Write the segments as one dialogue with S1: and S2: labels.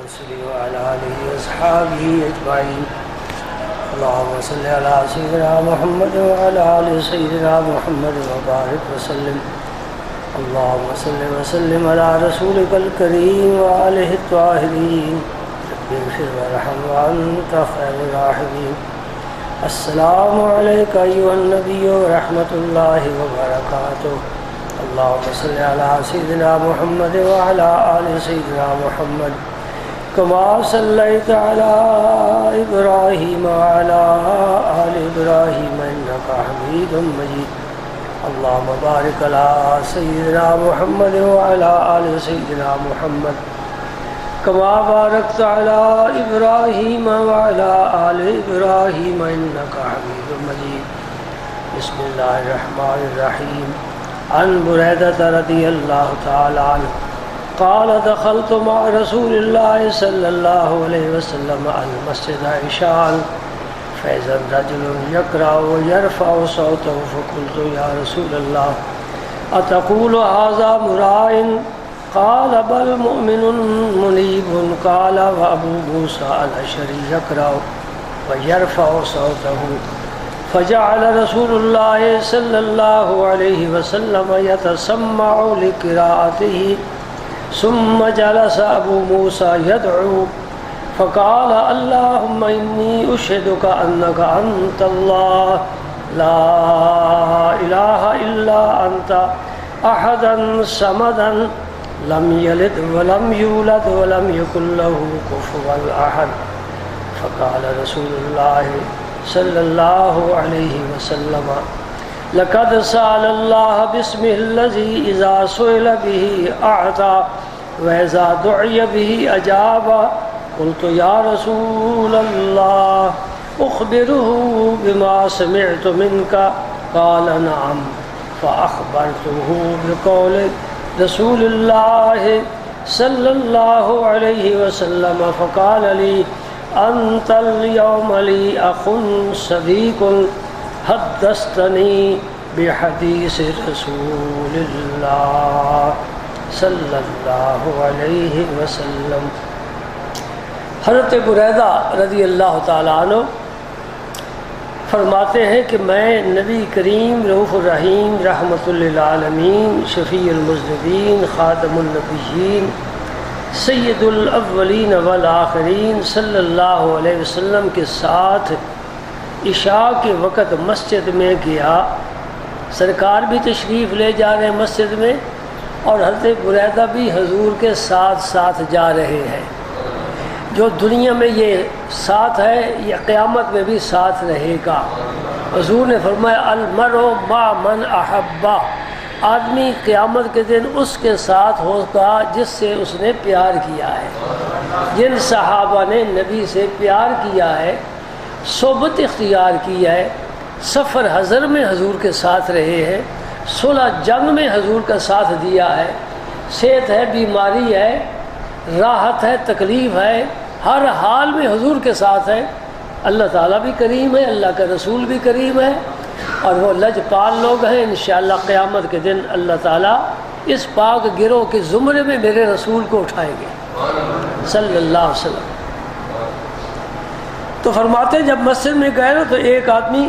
S1: ورسله وعلى آله وأصحابه أجمعين. اللهم صل على سيدنا محمد وعلى آل سيدنا محمد وبارك وسلم. اللهم صل وسلم على رسولك الكريم وآله الطاهرين. رب اغفر وارحم وأنت خير الراحمين. السلام عليك أيها النبي ورحمة الله وبركاته. اللهم صل على سيدنا محمد وعلى آل سيدنا محمد كما صليت على إبراهيم وعلى آل إبراهيم إنك حميد مجيد. اللهم بارك على سيدنا محمد وعلى آل سيدنا محمد كما باركت على إبراهيم وعلى آل إبراهيم إنك حميد مجيد. بسم الله الرحمن الرحيم. عن بريدة رضي الله تعالى عنه قال دخلت مع رسول الله صلى الله عليه وسلم المسجد عشاء فإذا رجل يقرأ ويرفع صوته فقلت يا رسول الله أتقول هذا مراع؟ قال بل مؤمن منيب. قال وأبو موسى الأشعري يقرأ ويرفع صوته فجعل رسول الله صلى الله عليه وسلم يتسمع لقراءته ثم جلس أبو موسى يدعو فقال اللهم إني أشهدك أنك أنت الله لا إله إلا أنت أحدا صمدا لم يلد ولم يولد ولم يكن له كفوا أحد. فقال رسول الله صلى الله عليه وسلم لقد سأل الله باسمه الذي إذا سئل به أعطى وإذا دعي به أجاب. قلت يا رسول الله أخبره بما سمعت منك؟ قال نعم. فأخبرته بقول رسول الله صلى الله عليه وسلم فقال لي أنت اليوم لي أخ صديق حدثتني بحديث رسول الله صلی اللہ علیہ وسلم. حضرت بریدہ رضی اللہ تعالیٰ عنہ فرماتے ہیں کہ میں نبی کریم رؤوف الرحیم رحمۃ للعالمین شفیع المذنبین خاتم النبیین سید الاولین والآخرین صلی اللہ علیہ وسلم کے ساتھ عشاء کے وقت مسجد میں گیا. سرکار بھی تشریف لے جا رہے ہیں مسجد میں اور حضرت بریدہ بھی حضور کے ساتھ ساتھ جا رہے ہیں. جو دنیا میں یہ ساتھ ہے یہ قیامت میں بھی ساتھ رہے گا. حضور نے فرمایا المرء مع من احبہ، آدمی قیامت کے دن اس کے ساتھ ہوگا جس سے اس نے پیار کیا ہے. جن صحابہ نے نبی سے پیار کیا ہے، صحبت اختیار کی ہے، سفر حضر میں حضور کے ساتھ رہے ہیں، صلح جنگ میں حضور کا ساتھ دیا ہے، صحت ہے، بیماری ہے، راحت ہے، تکلیف ہے، ہر حال میں حضور کے ساتھ ہے. اللہ تعالیٰ بھی کریم ہے، اللہ کا رسول بھی کریم ہے اور وہ لجپال لوگ ہیں. انشاءاللہ قیامت کے دن اللہ تعالیٰ اس پاک گروہ کے زمرے میں میرے رسول کو اٹھائیں گے صلی اللہ علیہ وسلم. تو فرماتے ہیں جب مسجد میں گئے نا تو ایک آدمی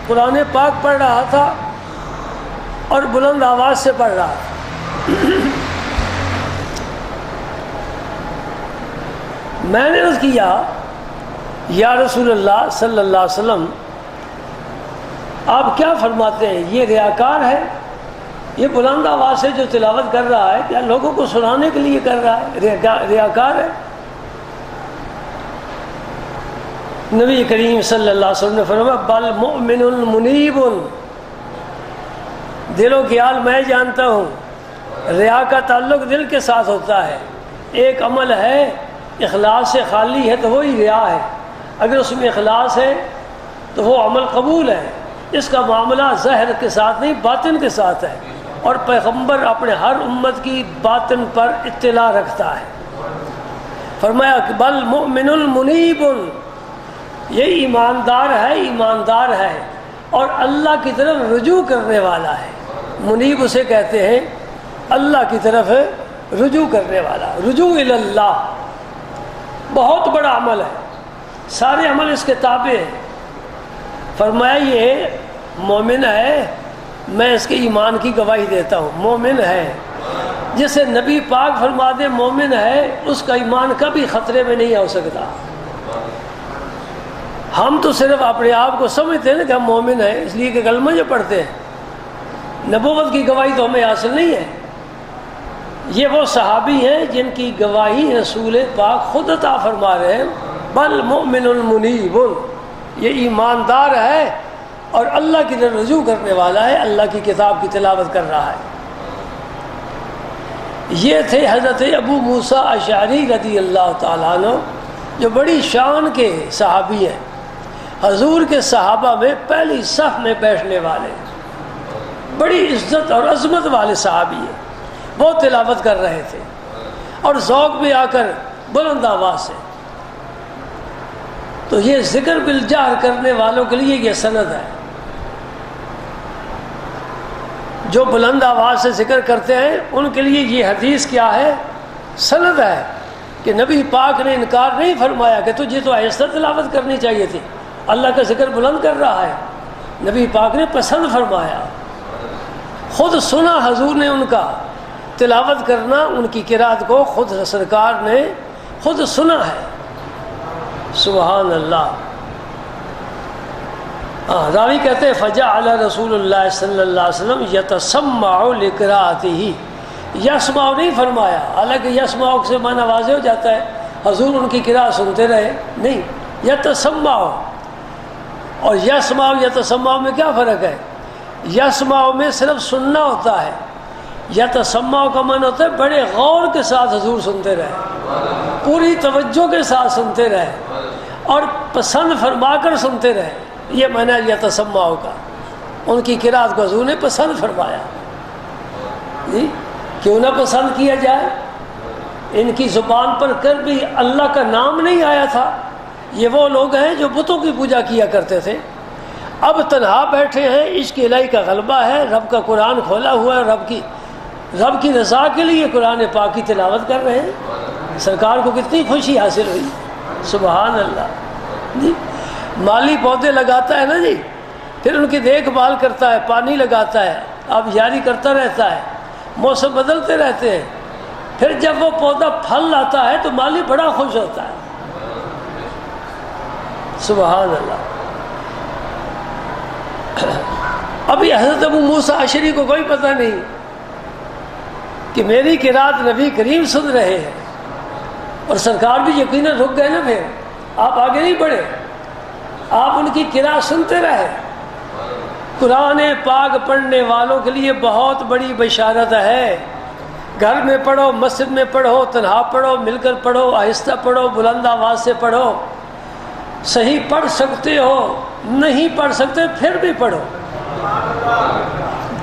S1: قرآن پاک پڑھ رہا تھا اور بلند آواز سے پڑھ رہا تھا. میں نے عرض کیا یا رسول اللہ صلی اللہ علیہ وسلم آپ کیا فرماتے ہیں؟ یہ ریاکار ہے، یہ بلند آواز سے جو تلاوت کر رہا ہے کیا لوگوں کو سنانے کے لیے کر رہا ہے؟ ریاکار ہے. نبی کریم صلی اللہ علیہ وسلم نے فرمایا بل مؤمن منیب. دل و خیال میں جانتا ہوں، ریا کا تعلق دل کے ساتھ ہوتا ہے. ایک عمل ہے اخلاص سے خالی ہے تو وہی ریا ہے، اگر اس میں اخلاص ہے تو وہ عمل قبول ہے. اس کا معاملہ ظاہر کے ساتھ نہیں باطن کے ساتھ ہے، اور پیغمبر اپنے ہر امت کی باطن پر اطلاع رکھتا ہے. فرمایا کہ بل مؤمن منیب، یہ ایماندار ہے اور اللہ کی طرف رجوع کرنے والا ہے. منیب اسے کہتے ہیں اللہ کی طرف رجوع کرنے والا، رجوع الی اللہ. بہت بڑا عمل ہے، سارے عمل اس کے تابع ہیں۔ فرمایا یہ مومن ہے، میں اس کے ایمان کی گواہی دیتا ہوں، مومن ہے۔ جسے نبی پاک فرما دے مومن ہے، اس کا ایمان کبھی خطرے میں نہیں ہو سکتا۔ ہم تو صرف اپنے آپ کو سمجھتے ہیں نا کہ ہم مومن ہیں، اس لیے کہ کلمہ جو پڑھتے ہیں، نبوت کی گواہی تو ہمیں حاصل نہیں ہے۔ یہ وہ صحابی ہیں جن کی گواہی رسول پاک خود عطا فرما رہے ہیں، بل مؤمن منیب، یہ ایماندار ہے اور اللہ کی طرف رجوع کرنے والا ہے، اللہ کی کتاب کی تلاوت کر رہا ہے۔ یہ تھے حضرت ابو موسیٰ اشعری رضی اللہ تعالیٰ عنہ، جو بڑی شان کے صحابی ہیں، حضور کے صحابہ میں پہلی صف میں بیٹھنے والے، بڑی عزت اور عظمت والے صحابی ہیں۔ وہ تلاوت کر رہے تھے اور ذوق میں آ کر بلند آواز سے، تو یہ ذکر بالجہر کرنے والوں کے لیے یہ سند ہے۔ جو بلند آواز سے ذکر کرتے ہیں ان کے لیے یہ حدیث کیا ہے؟ سند ہے کہ نبی پاک نے انکار نہیں فرمایا کہ تجھے تو آہستہ تلاوت کرنی چاہیے تھی، اللہ کا ذکر بلند کر رہا ہے، نبی پاک نے پسند فرمایا، خود سنا حضور نے ان کا تلاوت کرنا، ان کی قرات کو خود سرکار نے خود سنا ہے۔ سبحان اللہ۔ راوی کہتے ہیں فجعل رسول اللہ صلی اللہ علیہ وسلم یتسمع لقراءتہ، یسمع نہیں فرمایا، حالانکہ یسمع سے معنی واضح ہو جاتا ہے، حضور ان کی قراءت سنتے رہے، نہیں، یتسمع، اور یسمع یتسمع میں کیا فرق ہے؟ یسمع میں صرف سننا ہوتا ہے، یتسمع کا معنی ہوتا ہے بڑے غور کے ساتھ حضور سنتے رہے، پوری توجہ کے ساتھ سنتے رہے اور پسند فرما کر سنتے رہے، یہ معنی یتسمع کا۔ ان کی قرات کو حضور نے پسند فرمایا، جی کیوں نہ پسند کیا جائے؟ ان کی زبان پر کر بھی اللہ کا نام نہیں آیا تھا۔ یہ وہ لوگ ہیں جو بتوں کی پوجا کیا کرتے تھے، اب تنہا بیٹھے ہیں، عشق الہی کا غلبہ ہے، رب کا قرآن کھولا ہوا ہے، رب کی رضا کے لیے قرآن پاک کی تلاوت کر رہے ہیں۔ سرکار کو کتنی خوشی حاصل ہوئی، سبحان اللہ۔ جی مالی پودے لگاتا ہے نا جی، پھر ان کی دیکھ بھال کرتا ہے، پانی لگاتا ہے، آبیاری کرتا رہتا ہے، موسم بدلتے رہتے ہیں، پھر جب وہ پودا پھل لاتا ہے تو مالی بڑا خوش ہوتا ہے، سبحان اللہ۔ ابھی حضرت ابو موسیٰ اشعری کو کوئی پتہ نہیں کہ میری قرات نبی کریم سن رہے ہیں، اور سرکار بھی یقیناً رک گئے نا، پھر آپ آگے نہیں بڑھے، آپ ان کی قرات سنتے رہے۔ قرآن پاک پڑھنے والوں کے لیے بہت بڑی بشارت ہے، گھر میں پڑھو، مسجد میں پڑھو، تنہا پڑھو، مل کر پڑھو، آہستہ پڑھو، بلند آواز سے پڑھو، صحیح پڑھ سکتے ہو، نہیں پڑھ سکتے پھر بھی پڑھو،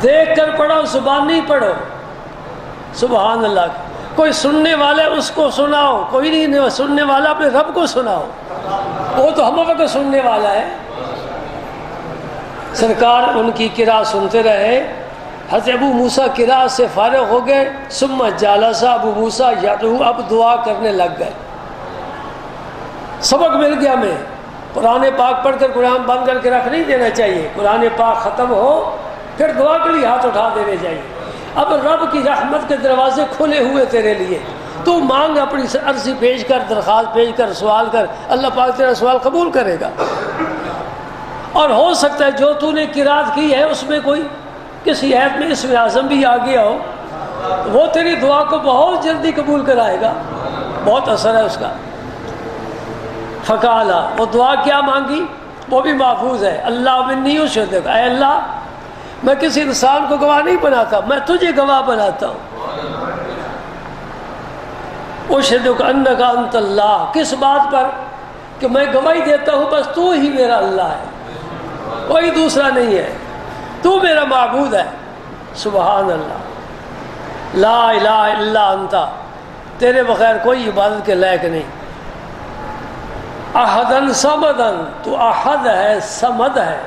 S1: دیکھ کر پڑھو، زبانی پڑھو، سبحان اللہ۔ کوئی سننے والا ہے اس کو سناؤ، کوئی نہیں سننے والا اپنے رب کو سناؤ، وہ تو ہم وقت سننے والا ہے۔ سرکار ان کی قرات سنتے رہے۔ حضرت ابو موسیٰ قرات سے فارغ ہو گئے، ثم جلس ابو موسیٰ یدعو، اب دعا کرنے لگ گئے۔ سبق مل گیا ہمیں، قرآن پاک پڑھ کر قرآن بند کر کے رکھ نہیں دینا چاہیے، قرآن پاک ختم ہو پھر دعا کے لیے ہاتھ اٹھا دینے چاہیے۔ اب رب کی رحمت کے دروازے کھلے ہوئے تیرے لیے، تو مانگ، اپنی عرضی پیش کر، درخواست پیش کر، سوال کر، اللہ پاک تیرا سوال قبول کرے گا۔ اور ہو سکتا ہے جو تو نے قرات کی ہے اس میں کوئی کسی عہد میں اسم اعظم بھی آ گیا ہو، وہ تیری دعا کو بہت جلدی قبول کرائے گا، بہت اثر ہے اس کا۔ فقالا، وہ دعا کیا مانگی وہ بھی محفوظ ہے، اللہ منی اشہدک، اے اللہ میں کسی انسان کو گواہ نہیں بناتا، میں تجھے گواہ بناتا ہوں۔ اشہدک انک انت اللہ، کس بات پر؟ کہ میں گواہی دیتا ہوں بس تو ہی میرا اللہ ہے، کوئی دوسرا نہیں ہے، تو میرا معبود ہے، سبحان اللہ۔ لا الہ الا انت، تیرے بغیر کوئی عبادت کے لائق نہیں۔ احدن صمدن، تو احد ہے، صمد ہے،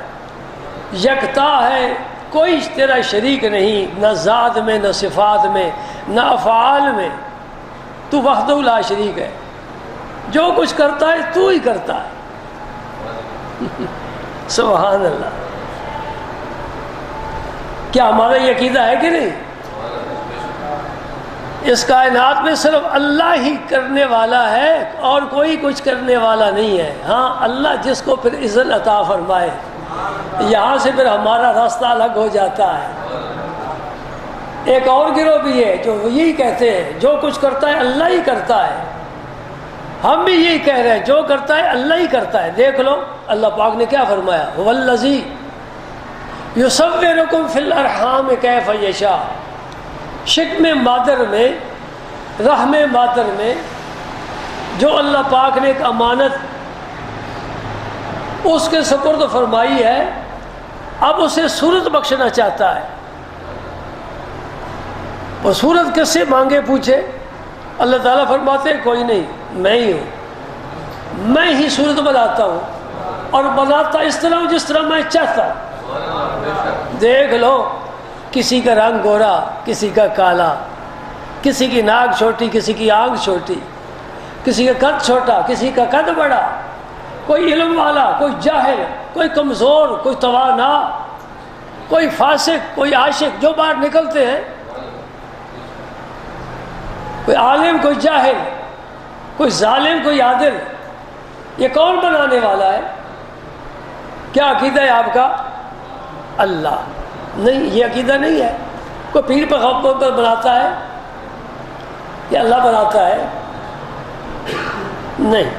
S1: یکتا ہے، کوئی تیرا شریک نہیں، نہ ذات میں، نہ صفات میں، نہ افعال میں، تو وحدہ لا شریک ہے۔ جو کچھ کرتا ہے تو ہی کرتا ہے. سبحان اللہ. کیا ہمارا یہ عقیدہ ہے کہ نہیں؟ اس کائنات میں صرف اللہ ہی کرنے والا ہے اور کوئی کچھ کرنے والا نہیں ہے. ہاں اللہ جس کو پھر اذن عطا فرمائے. یہاں سے پھر ہمارا راستہ الگ ہو جاتا ہے. ایک اور گروہ بھی ہے جو یہی کہتے ہیں جو کچھ کرتا ہے اللہ ہی کرتا ہے. ہم بھی یہی کہہ رہے ہیں جو کرتا ہے اللہ ہی کرتا ہے. دیکھ لو اللہ پاک نے کیا فرمایا, والذی یصورکم فی الارحام کیف یشاء. شکم مادر میں, رحم مادر میں جو اللہ پاک نے ایک امانت اس کے سپرد فرمائی ہے, اب اسے صورت بخشنا چاہتا ہے. وہ صورت کس سے مانگے پوچھے؟ اللہ تعالیٰ فرماتے ہیں کوئی نہیں, میں ہی ہوں, میں ہی صورت بناتا ہوں اور بناتا اس طرح ہوں جس طرح میں چاہتا ہوں. دیکھ لو کسی کا رنگ گورا, کسی کا کالا, کسی کی ناک چھوٹی, کسی کی آنکھ چھوٹی, کسی کا قد چھوٹا, کسی کا قد بڑا, کوئی علم والا, کوئی جاہل, کوئی کمزور, کوئی توانا, کوئی فاسق, کوئی عاشق, جو باہر نکلتے ہیں, کوئی عالم, کوئی جاہل, کوئی ظالم, کوئی عادل. یہ کون بنانے والا ہے؟ کیا عقیدہ ہے آپ کا؟ اللہ. نہیں, یہ عقیدہ نہیں ہے. کوئی پیر پیغمبر بناتا ہے یا اللہ بناتا ہے؟ نہیں.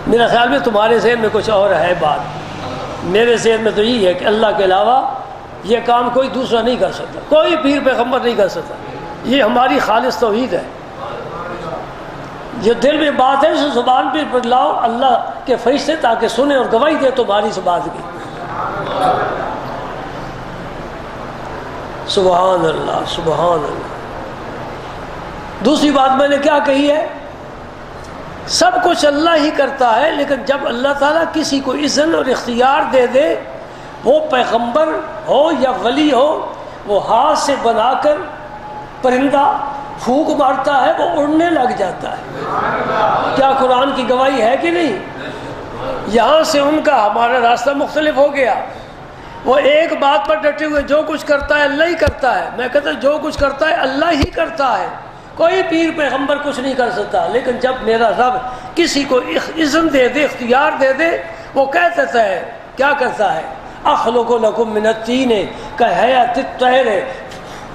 S1: میرا خیال میں تمہارے ذہن میں کچھ اور ہے بات. میرے ذہن میں تو یہی ہے کہ اللہ کے علاوہ یہ کام کوئی دوسرا نہیں کر سکتا, کوئی پیر پیغمبر نہیں کر سکتا. یہ ہماری خالص توحید ہے. جو دل میں بات ہے اسے زبان پہ لاؤ اللہ کے فرشتے تاکہ سنیں اور گواہی دے تمہاری اس بات کی. سبحان اللہ, سبحان اللہ. دوسری بات میں نے کیا کہی ہے؟ سب کچھ اللہ ہی کرتا ہے, لیکن جب اللہ تعالیٰ کسی کو اذن اور اختیار دے دے, وہ پیغمبر ہو یا ولی ہو, وہ ہاتھ سے بنا کر پرندہ پھونک مارتا ہے, وہ اڑنے لگ جاتا ہے. کیا قرآن کی گواہی ہے کہ نہیں؟ یہاں سے ان کا ہمارا راستہ مختلف ہو گیا. وہ ایک بات پر ڈٹے ہوئے جو کچھ کرتا ہے اللہ ہی کرتا ہے. میں کہتا ہوں جو کچھ کرتا ہے اللہ ہی کرتا ہے, کوئی پیر پیغمبر کچھ نہیں کر سکتا. لیکن جب میرا رب کسی کو اذن دے دے, اختیار دے دے, وہ کہتا ہے, کیا کرتا ہے, اخلق لکم من الطین کہیئۃ الطیر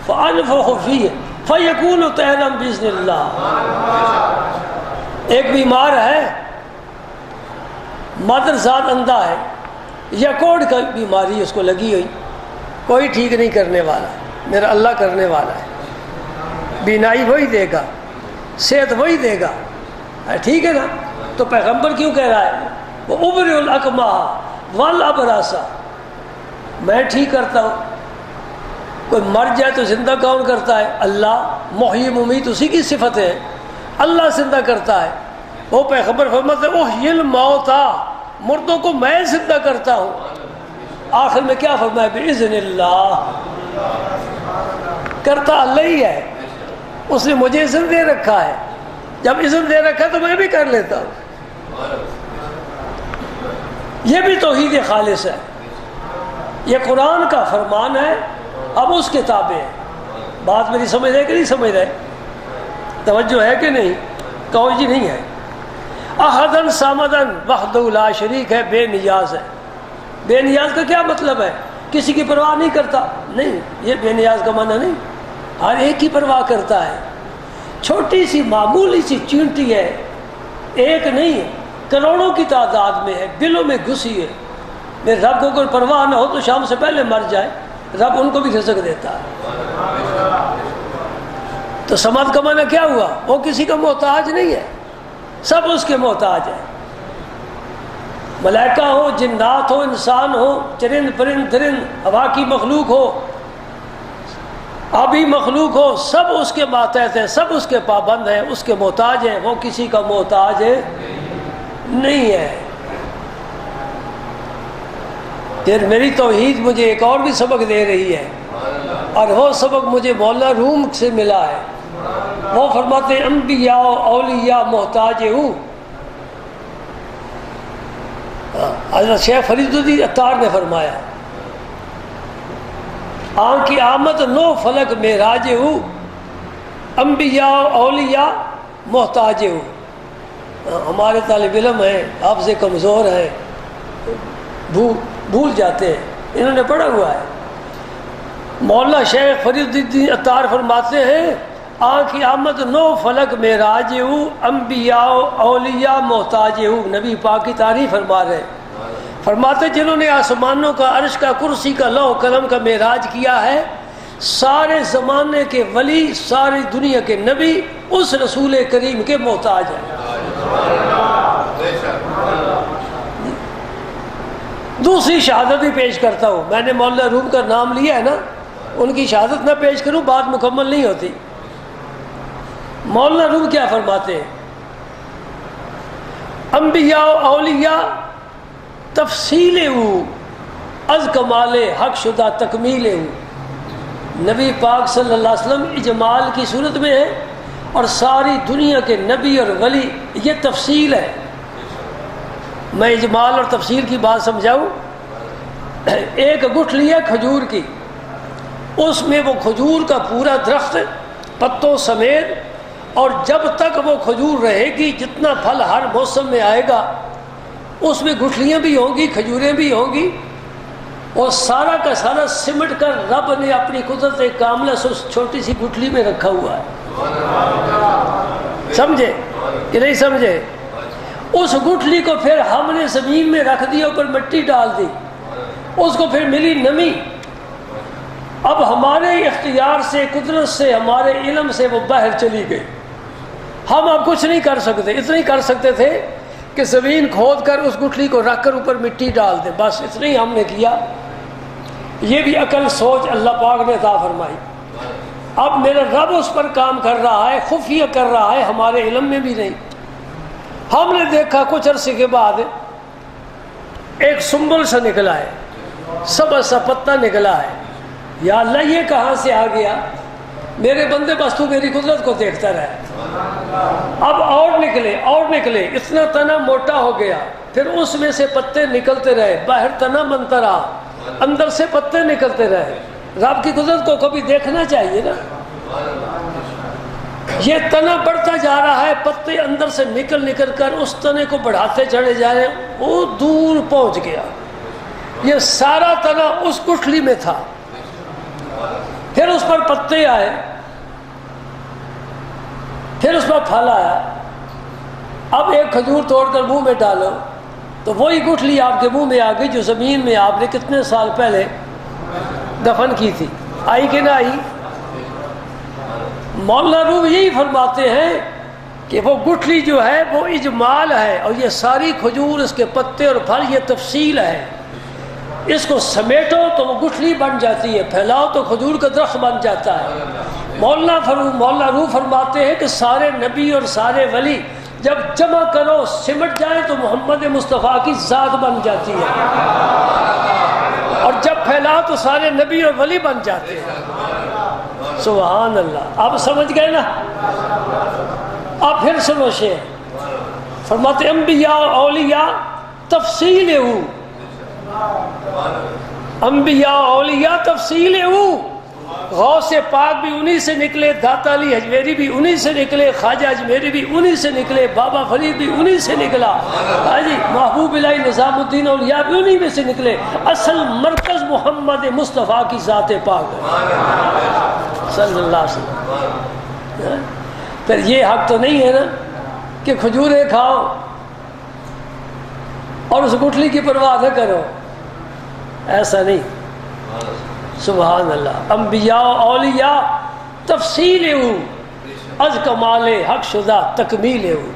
S1: فانفخ فیہ فیکون طیرا باذن اللہ. ایک بیمار ہے, مادرزاد اندھا ہے, یا کوڑ کا بیماری اس کو لگی ہوئی, کوئی ٹھیک نہیں کرنے والا, میرا اللہ کرنے والا ہے. بینائی وہی دے گا, صحت وہی دے گا, ٹھیک ہے نا؟ تو پیغمبر کیوں کہہ رہا ہے وہ ابرئ الاکمہ والابرص, میں ٹھیک کرتا ہوں. کوئی مر جائے تو زندہ کون کرتا ہے؟ اللہ. محیی ممیت اسی کی صفت ہے, اللہ زندہ کرتا ہے. وہ پیغمبر فرماتے ہیں احیی الموتیٰ, مردوں کو میں زندہ کرتا ہوں. آخر میں کیا فرمایا؟ باذن اللہ. کرتا اللہ ہی ہے, اس نے مجھے اذن دے رکھا ہے. جب اذن دے رکھا تو میں بھی کر لیتا ہوں. یہ بھی توحید خالص ہے. یہ قرآن کا فرمان ہے, اب اس کے تابع ہے. بات میری سمجھ رہے کہ نہیں سمجھ رہے؟ توجہ ہے کہ نہیں؟ کہو جی نہیں ہے. احدن صمدن وحدہ لا شریک ہے, بے نیاز ہے. بے نیاز کا کیا مطلب ہے؟ کسی کی پرواہ نہیں کرتا. نہیں, یہ بے نیاز کا معنی نہیں. ہر ایک کی پرواہ کرتا ہے. چھوٹی سی معمولی سی چینٹی ہے, ایک نہیں ہے, کروڑوں کی تعداد میں ہے, دلوں میں گھسی ہے. میرے رب کو کوئی پرواہ نہ ہو تو شام سے پہلے مر جائے, رب ان کو بھی رزق دیتا ہے. تو سمد کا معنی کیا ہوا؟ وہ کسی کا محتاج نہیں ہے, سب اس کے محتاج ہیں. ملائکہ ہو, جنات ہو, انسان ہو, چرند پرند درند, ہوا کی مخلوق ہو, آبی مخلوق ہو, سب اس کے ماتحت ہیں, سب اس کے پابند ہیں, اس کے محتاج ہیں. وہ کسی کا محتاج نہیں ہے. پھر میری توحید مجھے ایک اور بھی سبق دے رہی ہے, اور وہ سبق مجھے مولانا روم سے ملا ہے. وہ فرماتے ہیں انبیاء و اولیاء محتاج ہوں حضرت شیخ فرید الدین عطار نے فرمایا آن کی آمد نو فلک معراج ہو، انبیاء اولیاء محتاج ہو۔ ہمارے طالب علم ہیں، آپ سے کمزور ہیں، بھول جاتے ہیں، انہوں نے پڑھا ہوا ہے۔ مولانا شیخ فرید الدین عطار فرماتے ہیں آن کی آمد نو فلک معراج ہو، انبیاء اولیاء محتاج ہو۔ نبی پاک کی تعریف فرما رہے ہیں، فرماتے جنہوں نے آسمانوں کا، عرش کا، کرسی کا، لوح قلم کا معراج کیا ہے، سارے زمانے کے ولی، ساری دنیا کے نبی اس رسول کریم کے محتاج ہیں۔ دوسری شہادت بھی پیش کرتا ہوں، میں نے مولانا روم کا نام لیا ہے نا، ان کی شہادت نہ پیش کروں بات مکمل نہیں ہوتی۔ مولانا روم کیا فرماتے ہیں؟ انبیاء اولیاء تفصیل ہو، از کمال حق شدہ تکمیل ہو۔ نبی پاک صلی اللہ علیہ وسلم اجمال کی صورت میں ہے، اور ساری دنیا کے نبی اور ولی یہ تفصیل ہے۔ میں اجمال اور تفصیل کی بات سمجھاؤں۔ ایک گٹھلی ہے کھجور کی، اس میں وہ کھجور کا پورا درخت پتوں سمیت، اور جب تک وہ کھجور رہے گی، جتنا پھل ہر موسم میں آئے گا، اس میں گٹھلیاں بھی ہوں گی، کھجوریں بھی ہوں گی، اور سارا کا سارا سمٹ کر رب نے اپنی قدرت کاملہ سے اس چھوٹی سی گٹھلی میں رکھا ہوا ہے۔ سمجھے کہ نہیں سمجھے؟ اس گٹھلی کو پھر ہم نے زمین میں رکھ دیا، اوپر مٹی ڈال دی، اس کو پھر ملی نمی۔ اب ہمارے اختیار سے، قدرت سے، ہمارے علم سے وہ باہر چلی گئی۔ ہم اب کچھ نہیں کر سکتے، اتنا ہی کر سکتے تھے کہ زمین کھود کر اس گٹھلی کو رکھ کر اوپر مٹی ڈال دیں، بس اتنا ہی ہم نے کیا۔ یہ بھی عقل سوچ اللہ پاک نے عطا فرمائی۔ اب میرا رب اس پر کام کر رہا ہے، خفیہ کر رہا ہے، ہمارے علم میں بھی نہیں۔ ہم نے دیکھا کچھ عرصے کے بعد ایک سنبل سا نکلا ہے، سبز سا پتا نکلا ہے۔ یا اللہ یہ کہاں سے آ گیا؟ میرے بندے بس تو میری قدرت کو دیکھتا رہے۔ اب اور نکلے، اتنا تنا موٹا ہو گیا، پھر اس میں سے پتے نکلتے رہے، باہر تنا بنتا رہا، اندر سے پتے نکلتے رہے۔ رب کی قدرت کو کبھی دیکھنا چاہیے نا۔ یہ تنا بڑھتا جا رہا ہے، پتے اندر سے نکل کر اس تنے کو بڑھاتے چڑھے جا رہے ہیں، وہ دور پہنچ گیا۔ یہ سارا تنا اس گٹھلی میں تھا، پھر اس پر پتے آئے، پھر اس پر پھل آیا۔ اب ایک کھجور توڑ کر منہ میں ڈالو تو وہی گٹھلی آپ کے منہ میں آ گئی جو زمین میں آپ نے کتنے سال پہلے دفن کی تھی۔ آئی کہ نہ آئی؟ مولانا روم یہی فرماتے ہیں کہ وہ گٹھلی جو ہے وہ اجمال ہے، اور یہ ساری کھجور، اس کے پتے اور پھل، یہ تفصیل ہے۔ اس کو سمیٹو تو وہ گٹھلی بن جاتی ہے، پھیلاؤ تو کھجور کا درخت بن جاتا ہے۔ مولانا روم فرماتے ہیں کہ سارے نبی اور سارے ولی جب جمع کرو، سمٹ جائیں تو محمد مصطفیٰ کی ذات بن جاتی ہے، اور جب پھیلاؤ تو سارے نبی اور ولی بن جاتے ہیں۔ سبحان اللہ۔ آپ سمجھ گئے نا؟ آپ پھر سنو شیخ فرماتے انبیاء اولیاء تفصیل ہو، انبیاء اولیاء تفصیل ہو۔ غوث پاک بھی انہی سے نکلے، داتا علی حجویری بھی انہی سے نکلے، خواجہ اجمیری بھی انہی سے نکلے، بابا فرید بھی انہی سے نکلا، جی محبوب الہی نظام الدین اولیاء بھی انہی میں سے نکلے۔ اصل مرکز محمد مصطفیٰ کی ذات پاک ہے صلی اللہ علیہ وسلم۔ پھر یہ حق تو نہیں ہے نا کہ کھجوریں کھاؤ اور اس گٹھلی کی پرواہ نہ کرو، ایسا نہیں۔ سبحان اللہ۔ انبیاء اولیاء تفصیل ہو، از کمال حق شدہ تکمیل ہو۔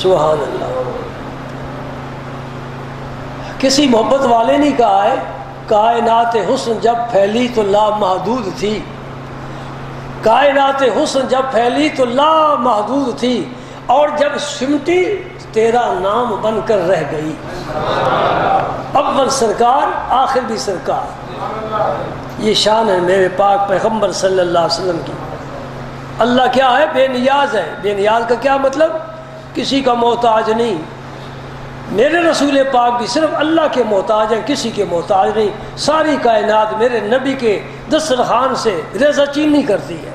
S1: سبحان اللہ۔ کسی محبت والے نے کہا ہے کائنات حسن جب پھیلی تو لامحدود تھی، کائنات حسن جب پھیلی تو لامحدود تھی، اور جب سمٹی تیرا نام بن کر رہ گئی۔ اول سرکار آخر بھی سرکار، یہ شان ہے میرے پاک پیغمبر صلی اللہ علیہ وسلم کی۔ اللہ کیا ہے؟ بے نیاز ہے۔ بے نیاز کا کیا مطلب؟ کسی کا محتاج نہیں. میرے رسول پاک بھی صرف اللہ کے محتاج ہیں، کسی کے محتاج نہیں. ساری کائنات میرے نبی کے دسترخوان سے ریزہ چینی کرتی ہے.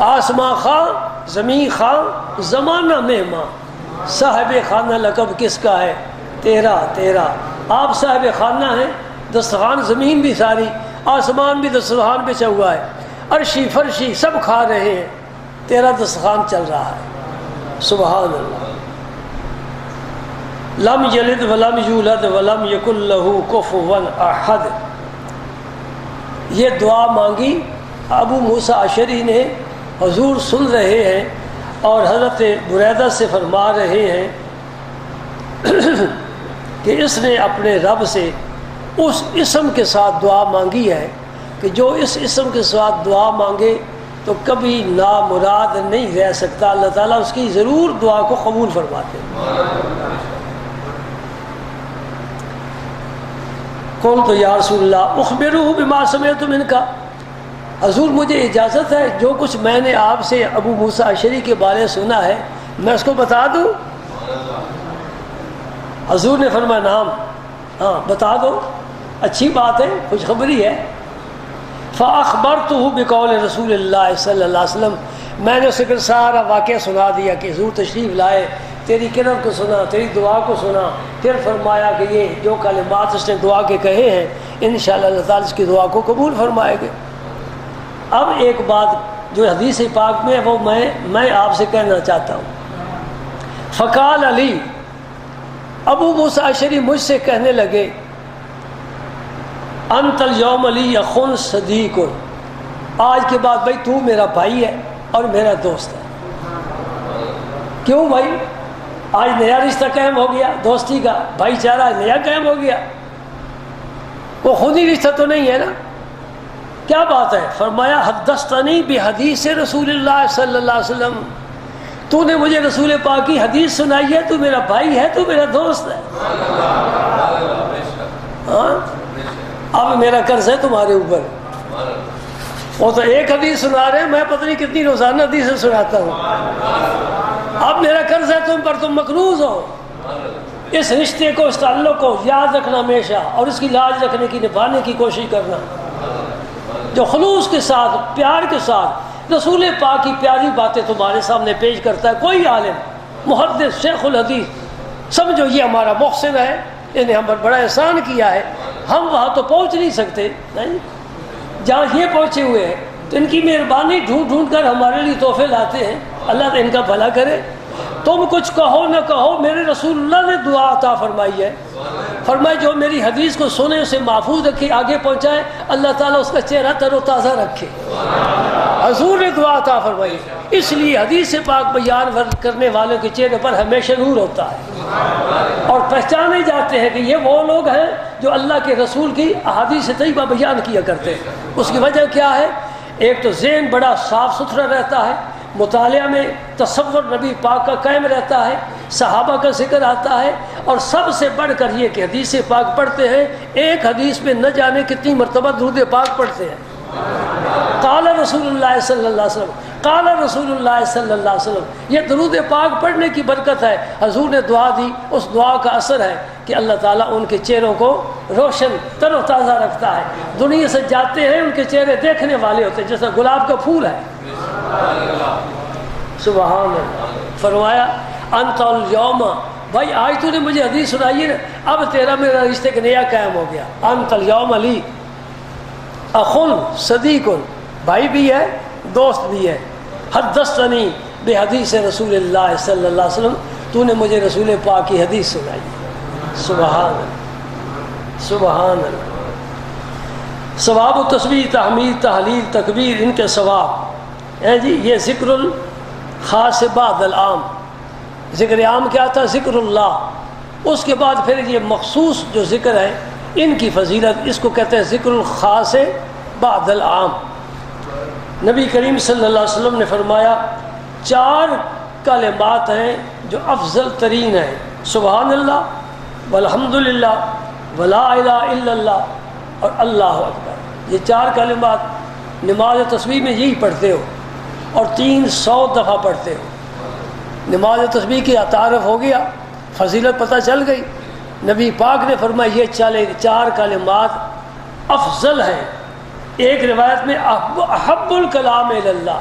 S1: آسماں خواہ زمین خواہ زمانہ مہماں، صاحب خانہ لقب کس کا ہے؟ تیرا تیرا. آپ صاحب خانہ ہیں. دسترخوان زمین بھی ساری، آسمان بھی دسترخوان بچا ہوا ہے، عرشی فرشی سب کھا رہے ہیں، تیرا دسترخوان چل رہا ہے. سبحان اللہ. لم یلد ولم یولد ولم یکن لہ کفوا احد. یہ دعا مانگی ابو موسیٰ اشعری نے. حضور سن رہے ہیں اور حضرت بریدہ سے فرما رہے ہیں کہ اس نے اپنے رب سے اس اسم کے ساتھ دعا مانگی ہے کہ جو اس اسم کے ساتھ دعا مانگے تو کبھی نامراد نہیں رہ سکتا. اللہ تعالیٰ اس کی ضرور دعا کو قبول فرماتے ہیں. قلت یا رسول اللہ اخبرہ بما سمعت منک. حضور مجھے اجازت ہے جو کچھ میں نے آپ سے ابو موسیٰ اشعری کے بارے سنا ہے میں اس کو بتا دوں؟ حضور نے فرمایا نام، ہاں بتا دو، اچھی بات ہے، خوشخبری ہے. فاخبرتہ بقول رسول اللہ صلی اللہ علیہ وسلم. میں نے اسے سارا واقعہ سنا دیا کہ حضور تشریف لائے، تیری کرم کو سنا، تیری دعا کو سنا. پھر فرمایا کہ یہ جو کلمات اس نے دعا کے کہے ہیں انشاءاللہ اللہ تعالیٰ اس کی دعا کو قبول فرمائے گے. اب ایک بات جو حدیث پاک میں ہے وہ میں آپ سے کہنا چاہتا ہوں. فقال علی، ابو موسیٰ اشعری مجھ سے کہنے لگے انت الیوم علی اخن صدیق. آج کے بعد بھائی تو میرا بھائی ہے اور میرا دوست ہے. کیوں بھائی؟ آج نیا رشتہ قائم ہو گیا دوستی کا، بھائی چارہ نیا قائم ہو گیا. وہ خودی رشتہ تو نہیں ہے نا. کیا بات ہے؟ فرمایا حدثتنی بحدیث رسول اللہ صلی اللہ علیہ وسلم. تو نے مجھے رسول پاک کی حدیث سنائی ہے، تو میرا بھائی ہے، تو میرا دوست ہے. ہاں اب میرا قرض ہے تمہارے اوپر. وہ تو ایک حدیث سنا رہے ہیں، میں پتہ نہیں کتنی روزانہ حدیثیں سناتا ہوں. اب میرا قرض ہے تم پر، تم مقروض ہو. اس رشتے کو، اس تعلق کو یاد رکھنا ہمیشہ، اور اس کی لاج رکھنے کی، نبھانے کی کوشش کرنا. جو خلوص کے ساتھ، پیار کے ساتھ رسول پاک کی پیاری باتیں تمہارے سامنے پیش کرتا ہے کوئی عالم، محدث، شیخ الحدیث، سمجھو یہ ہمارا محسن ہے، انہیں ہم پر بڑا احسان کیا ہے. ہم وہاں تو پہنچ نہیں سکتے، نہیں جہاں یہ پہنچے ہوئے ہیں، تو ان کی مہربانی ڈھونڈ ڈھونڈ کر ہمارے لیے تحفے لاتے ہیں. اللہ ان کا بھلا کرے. تم کچھ کہو نہ کہو، میرے رسول اللہ نے دعا عطا فرمائی ہے. فرمائے جو میری حدیث کو سنے اسے محفوظ رکھے، آگے پہنچائے، اللہ تعالیٰ اس کا چہرہ تر و تازہ رکھے. حضور نے دعا عطا فرمائی، اس لیے حدیث پاک بیان کرنے والوں کے چہرے پر ہمیشہ نور ہوتا ہے اور پہچانے جاتے ہیں کہ یہ وہ لوگ ہیں جو اللہ کے رسول کی احادیث طیبہ بیان کیا کرتے ہیں. اس کی وجہ کیا ہے؟ ایک تو ذہن بڑا صاف ستھرا رہتا ہے، مطالعہ میں تصور نبی پاک کا قائم رہتا ہے، صحابہ کا ذکر آتا ہے، اور سب سے بڑھ کر یہ کہ حدیث پاک پڑھتے ہیں، ایک حدیث میں نہ جانے کتنی مرتبہ درود پاک پڑھتے ہیں. قال رسول اللہ صلی اللہ علیہ وسلم، قال رسول اللہ صلی اللہ علیہ وسلم. یہ درود پاک پڑھنے کی برکت ہے. حضور نے دعا دی، اس دعا کا اثر ہے کہ اللہ تعالیٰ ان کے چہروں کو روشن تر و تازہ رکھتا ہے. دنیا سے جاتے ہیں ان کے چہرے دیکھنے والے ہوتے ہیں جیسا گلاب کا پھول ہے. سبحان اللہ. فرمایا انت الیوم، بھائی آج تو نے مجھے حدیث سنائی ہے، اب تیرا میرا رشتے کا نیا قائم ہو گیا. انت الیوم علی اخن صدیق، بھائی بھی ہے دوست بھی ہے. حدثتنی بحدیث رسول اللہ صلی اللہ علیہ وسلم، تو نے مجھے رسول پاک کی حدیث سنائی. سبحان اللہ سبحان اللہ. ثواب و تسبیح، تحمید، تحلیل، تکبیر، ان کے ثواب ہے جی. یہ ذکر الخاص بعد العام. ذکر عام کیا تھا؟ ذکر اللہ. اس کے بعد پھر یہ مخصوص جو ذکر ہے ان کی فضیلت، اس کو کہتے ہیں ذکر الخاص بعد العام. نبی کریم صلی اللہ علیہ وسلم نے فرمایا 4 کلمات ہیں جو افضل ترین ہیں: سبحان اللہ والحمد للہ ولا الہ الا اللہ اور اللہ اکبر. یہ 4 کلمات نماز تسبیح میں یہی پڑھتے ہو اور 300 دفعہ پڑھتے ہو. نماز تسبیح کی تعارف ہو گیا، فضیلت پتہ چل گئی۔ نبی پاک نے فرمایا یہ 4 کلمات افضل ہیں۔ ایک روایت میں احب الکلام الی اللہ،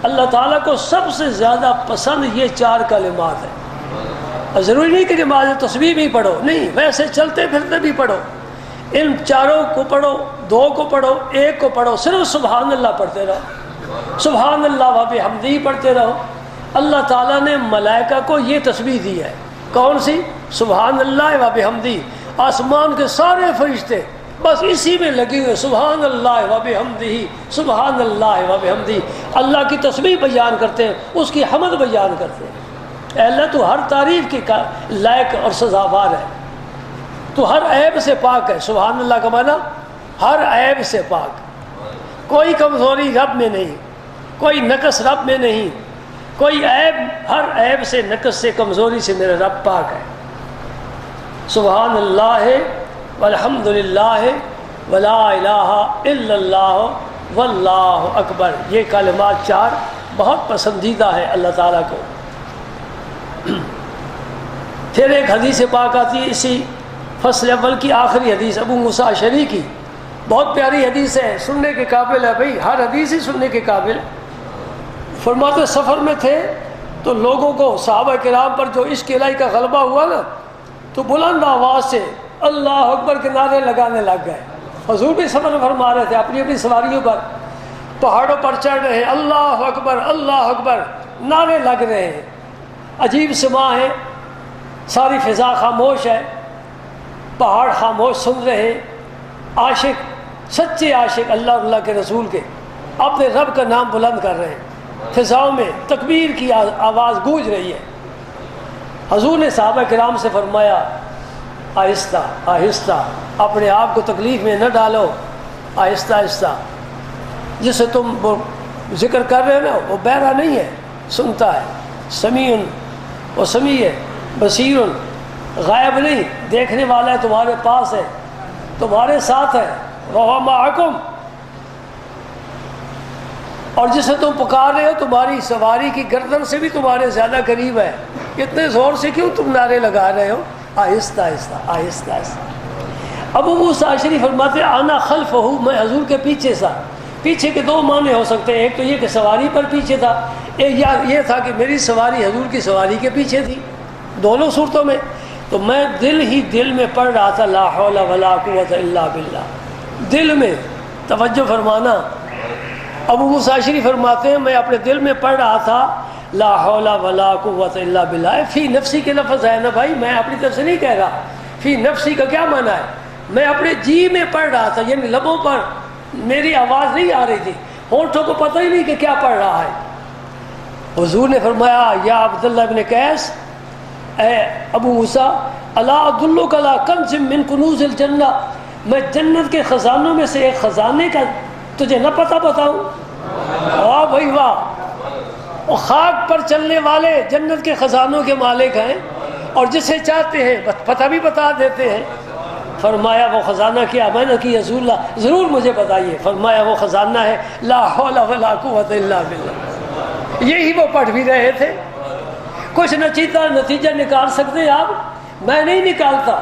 S1: اللہ تعالیٰ کو سب سے زیادہ پسند یہ 4 کلمات ہیں۔ ضروری نہیں کہ نماز تسبیح بھی پڑھو، نہیں، ویسے چلتے پھرتے بھی پڑھو، ان 4 کو پڑھو، 2 کو پڑھو، 1 کو پڑھو، صرف سبحان اللہ پڑھتے رہو، سبحان اللہ و بحمدہ پڑھتے رہو۔ اللہ تعالیٰ نے ملائکہ کو یہ تسبیح دی ہے، کون سی؟ سبحان اللہ و بحمدہ۔ آسمان کے سارے فرشتے بس اسی میں لگے ہوئے، سبحان اللہ و بحمدہ، سبحان اللہ و بحمدہ، اللہ کی تسبیح بیان کرتے ہیں، اس کی حمد بیان کرتے ہیں۔ اے اللہ تو ہر تعریف کی لائق اور سزاوار ہے، تو ہر عیب سے پاک ہے۔ سبحان اللہ کا معنی ہر عیب سے پاک، کوئی کمزوری رب میں نہیں، کوئی نقص رب میں نہیں، کوئی عیب، ہر عیب سے، نقص سے، کمزوری سے میرا رب پاک ہے۔ سبحان اللہ والحمد للہ ولا الہ الا اللہ واللہ اکبر، یہ کلمات 4 بہت پسندیدہ ہے اللہ تعالیٰ کو۔ پھر ایک حدیث پاک آتی ہے اسی فصل اول کی آخری حدیث، ابو موسیٰ اشعری کی، بہت پیاری حدیث ہے، سننے کے قابل ہے بھائی، ہر حدیث ہی سننے کے قابل۔ فرماتے سفر میں تھے تو لوگوں کو، صحابہ کرام پر جو عشق الہی کا غلبہ ہوا نا، تو بلند آواز سے اللہ اکبر کے نعرے لگانے لگ گئے۔ حضور بھی سفر میں فرما رہے تھے، اپنی اپنی سواریوں پر، پہاڑوں پر چڑھ رہے ہیں، اللہ اکبر اللہ اکبر نعرے لگ رہے ہیں۔ عجیب سما ہے، ساری فضا خاموش ہے، پہاڑ خاموش سن رہے ہیں۔ عاشق، سچے عاشق اللہ اور اللہ کے رسول کے اپنے رب کا نام بلند کر رہے ہیں، فضاؤں میں تکبیر کی آواز گونج رہی ہے۔ حضور نے صحابہ کرام سے فرمایا آہستہ آہستہ، اپنے آپ کو تکلیف میں نہ ڈالو، آہستہ آہستہ۔ جسے تم ذکر کر رہے ہو نا وہ بہرا نہیں ہے، سنتا ہے، سمیع، وہ سمیع ہے، بصیر، غائب نہیں، دیکھنے والا ہے، تمہارے پاس ہے، تمہارے ساتھ ہے، وَهُوَ مَعَكُمْ۔ اور جسے تم پکار رہے ہو تمہاری سواری کی گردن سے بھی تمہارے زیادہ قریب ہے، اتنے زور سے کیوں تم نعرے لگا رہے ہو؟ آہستہ آہستہ آہستہ آہستہ۔ ابو موسیٰ اشعری فرماتے ہیں انا خلفہ، میں حضور کے پیچھے تھا۔ پیچھے کے 2 معنی ہو سکتے ہیں، ایک تو یہ کہ سواری پر پیچھے تھا، ایک یہ تھا کہ میری سواری حضور کی سواری کے پیچھے تھی، دونوں صورتوں میں۔ تو میں دل میں پڑھ رہا تھا لا حول ولا قوت الا باللہ، دل میں، توجہ فرمانا۔ ابو موسیٰ اشعری فرماتے ہیں میں اپنے دل میں پڑھ رہا تھا لا حول ولا قوت الا باللہ۔ فی نفسی کے لفظ ہے نا بھائی، میں اپنی طرف سے نہیں کہہ رہا۔ فی نفسی کا کیا معنی ہے؟ میں اپنے جی میں پڑھ رہا تھا، یعنی لبوں پر میری آواز نہیں آ رہی تھی، ہونٹوں کو پتہ ہی نہیں کہ کیا پڑھ رہا ہے۔ حضور نے فرمایا یا عبداللہ بن قیس، اے ابو موسیٰ، الا ادلک علی کنز من کنوز الجنہ، میں جنت کے خزانوں میں سے ایک خزانے کا تجھے نہ پتہ بتاؤں؟ واہ بھائی واہ، اور خاک پر چلنے والے جنت کے خزانوں کے مالک ہیں، اور جسے چاہتے ہیں پتہ بھی بتا دیتے ہیں۔ فرمایا وہ خزانہ کیا؟ میں نے کہ رسول اللہ ضرور مجھے بتائیے۔ فرمایا وہ خزانہ ہے لا حول ولا قوت الا باللہ۔ یہی وہ پڑھ بھی رہے تھے۔ کچھ نتیجہ نکال سکتے آپ؟ میں نہیں نکالتا،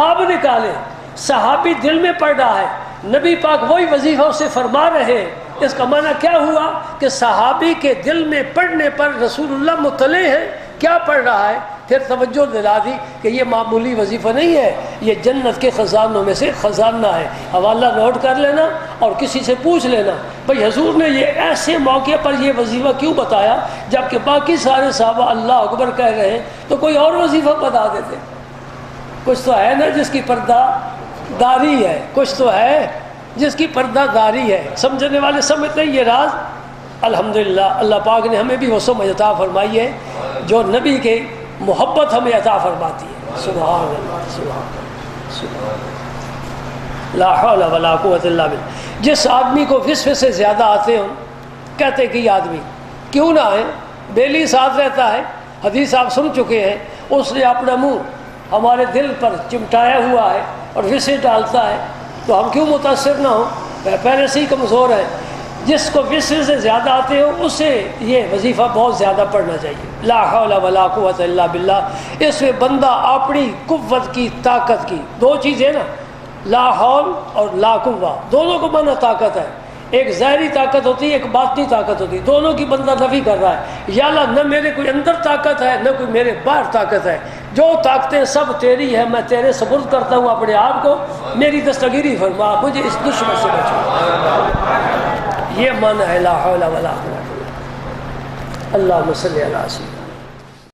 S1: آپ نکالیں۔ صحابی دل میں پڑھ رہا ہے، نبی پاک وہی وظیفہ اسے فرما رہے ہیں۔ اس کا معنی کیا ہوا کہ صحابی کے دل میں پڑھنے پر رسول اللہ مطلع ہے کیا پڑھ رہا ہے، پھر توجہ دلا دی کہ یہ معمولی وظیفہ نہیں ہے، یہ جنت کے خزانوں میں سے خزانہ ہے۔ حوالہ نوٹ کر لینا اور کسی سے پوچھ لینا بھئی حضور نے یہ ایسے موقع پر یہ وظیفہ کیوں بتایا جبکہ باقی سارے صحابہ اللہ اکبر کہہ رہے ہیں، تو کوئی اور وظیفہ بتا دیتے۔ کچھ تو ہے نا جس کی پردہ داری ہے، کچھ تو ہے جس کی پردہ داری ہے۔ سمجھنے والے سمجھتے ہیں یہ راز۔ الحمدللہ اللہ پاک نے ہمیں بھی وہ سمجھ عطا فرمائی ہے جو نبی کے محبت ہمیں عطا فرماتی ہے۔ سبحان اللہ، سبحان اللہ، سبحان اللہ، لا حول ولا قوت الا باللہ۔ جس آدمی کو وسوسے زیادہ آتے ہوں، کہتے کہ یہ آدمی کیوں نہ آئے، بیلی ساتھ رہتا ہے، حدیث آپ سن چکے ہیں، اس نے اپنا منہ ہمارے دل پر چمٹایا ہوا ہے اور وسے ڈالتا ہے، تو ہم کیوں متاثر نہ ہوں؟ پہلے سے ہی کمزور ہیں۔ جس کو وصل سے زیادہ آتے ہو اسے یہ وظیفہ بہت زیادہ پڑھنا چاہیے. لا حول ولا قوت الا باللہ. اس میں بندہ اپنی قوت کی طاقت کی دو چیزیں نا، لا حول اور لا قوہ، دونوں کو مانا طاقت ہے. ایک ظاہری طاقت ہوتی ہے، ایک باطنی طاقت ہوتی ہے، دونوں کی بندہ نفی کر رہا ہے. یا اللہ نہ میرے کوئی اندر طاقت ہے نہ کوئی میرے باہر طاقت ہے، جو طاقتیں سب تیری ہے، میں تیرے سپرد کرتا ہوں اپنے آپ کو، میری دستگیری فرما، مجھے اس دشمن سے بچا. یہ معنی ہے لا حول ولا قوت. اللہم صلی علی سیدنا